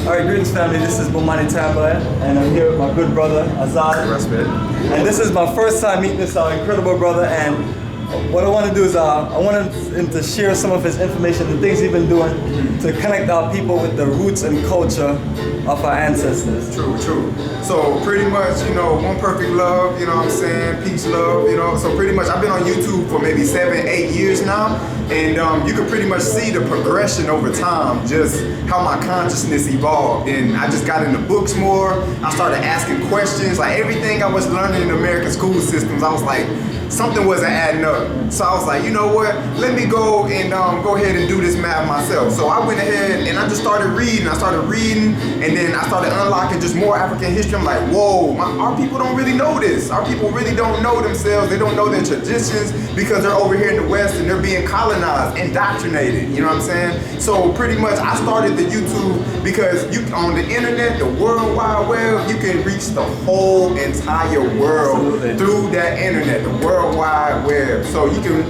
Alright, greetings family, this is Bomani and I'm here with my good brother, Azad. Respect. And this is my first time meeting this incredible brother, and what I want to do is I want him to share some of his information, the things he's been doing to connect our people with the roots and culture of our ancestors. True. So pretty much, one perfect love, you know what I'm saying, peace, love, so pretty much I've been on YouTube for maybe 7-8 years now, and you can pretty much see the progression over time, just how my consciousness evolved. And I just got into books more, I started asking questions, like everything I was learning in the American school systems, I was like, something wasn't adding up. So I was like, you know what, let me go and go ahead and do this math myself. So I went ahead and I just started reading, and then I started unlocking just more African history. I'm like, whoa, our people don't really know this. Our people really don't know themselves. They don't know their traditions because they're over here in the West and they're being colonized, indoctrinated, you know what I'm saying? So pretty much I started the YouTube because on the internet, the World Wide Web, you can reach the whole entire world through that internet, the World Wide Web. So you can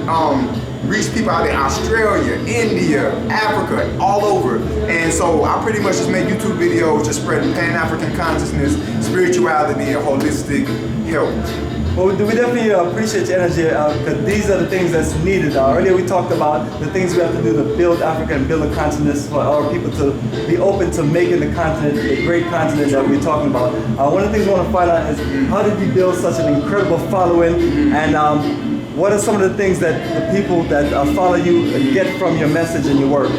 reach people out in Australia, India, Africa, all over. And so I pretty much just make YouTube videos just spreading Pan-African consciousness, spirituality, and holistic health. Well, we definitely appreciate your energy because these are the things that's needed. Earlier we talked about the things we have to do to build Africa and build a consciousness for our people to be open to making the continent, the great continent that we're talking about. One of the things I want to find out is how did you build such an incredible following, and what are some of the things that the people that follow you get from your message and your work?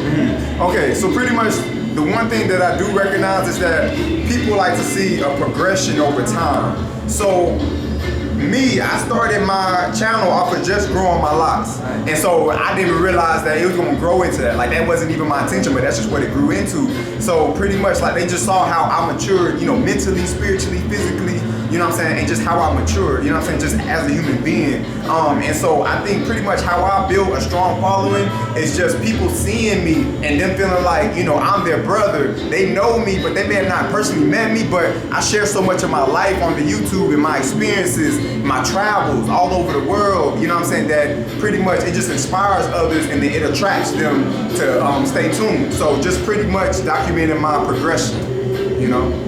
Okay, so pretty much the one thing that I do recognize is that people like to see a progression over time. So me, I started my channel off of just growing my locks. And so I didn't realize that it was gonna grow into that. Like that wasn't even my intention, but that's just what it grew into. So pretty much like they just saw how I matured, mentally, spiritually, physically, you know what I'm saying? And just how I matured, you know what I'm saying? Just as a human being. And so I think pretty much how I build a strong following is just people seeing me and them feeling like, I'm their brother. They know me, but they may have not personally met me, but I share so much of my life on the YouTube and my experiences, my travels all over the world, you know what I'm saying, that pretty much it just inspires others and then it attracts them to stay tuned. So just pretty much documenting my progression,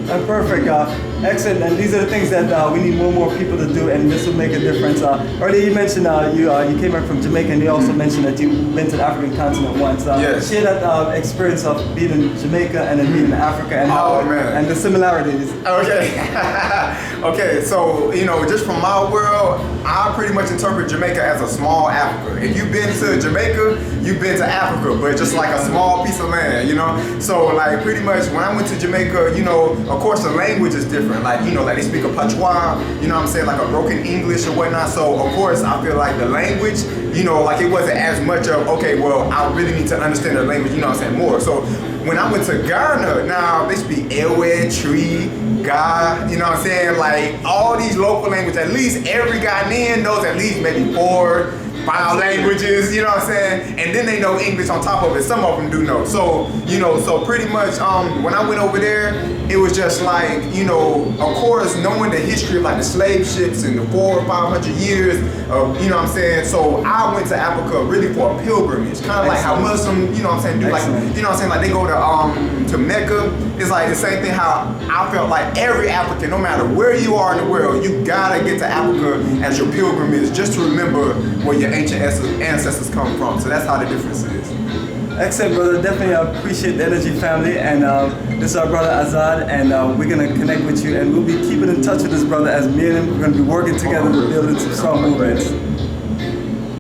Perfect. Excellent. And these are the things that we need more and more people to do, and this will make a difference. Earlier you mentioned you came back from Jamaica, and you also mentioned that you've been to the African continent once. Yes. Share that experience of being in Jamaica and then being in Africa and and the similarities. Okay. Okay, so just from my world, I pretty much interpret Jamaica as a small Africa. If you've been to Jamaica, you've been to Africa, but just like a small piece of land, So like pretty much when I went to Jamaica, of course the language is different. Like they speak a patois, you know what I'm saying, like a broken English or whatnot. So of course I feel like the language, like it wasn't as much of, okay, well, I really need to understand the language, you know what I'm saying, more. So when I went to Ghana, now they speak Ewe, Tree, Ga, you know what I'm saying, like all these local languages. At least every Ghanaian knows at least maybe 4-5 languages, you know what I'm saying? And then they know English on top of it. Some of them do know. So, so pretty much when I went over there, it was just like, of course, knowing the history of like the slave ships and the 400 or 500 years of, you know what I'm saying? So I went to Africa really for a pilgrimage, kind of like how Muslims, you know what I'm saying, do like, you know what I'm saying, like they go to Mecca. It's like the same thing how I felt like every African, no matter where you are in the world, you gotta get to Africa as your pilgrimage just to remember where your ancient ancestors come from. So that's how the difference is. Excellent, brother. Definitely appreciate the energy, family. And this is our brother Azad, and we're going to connect with you. And we'll be keeping in touch with this brother as me and him. We're going to be working together to build some strong movements.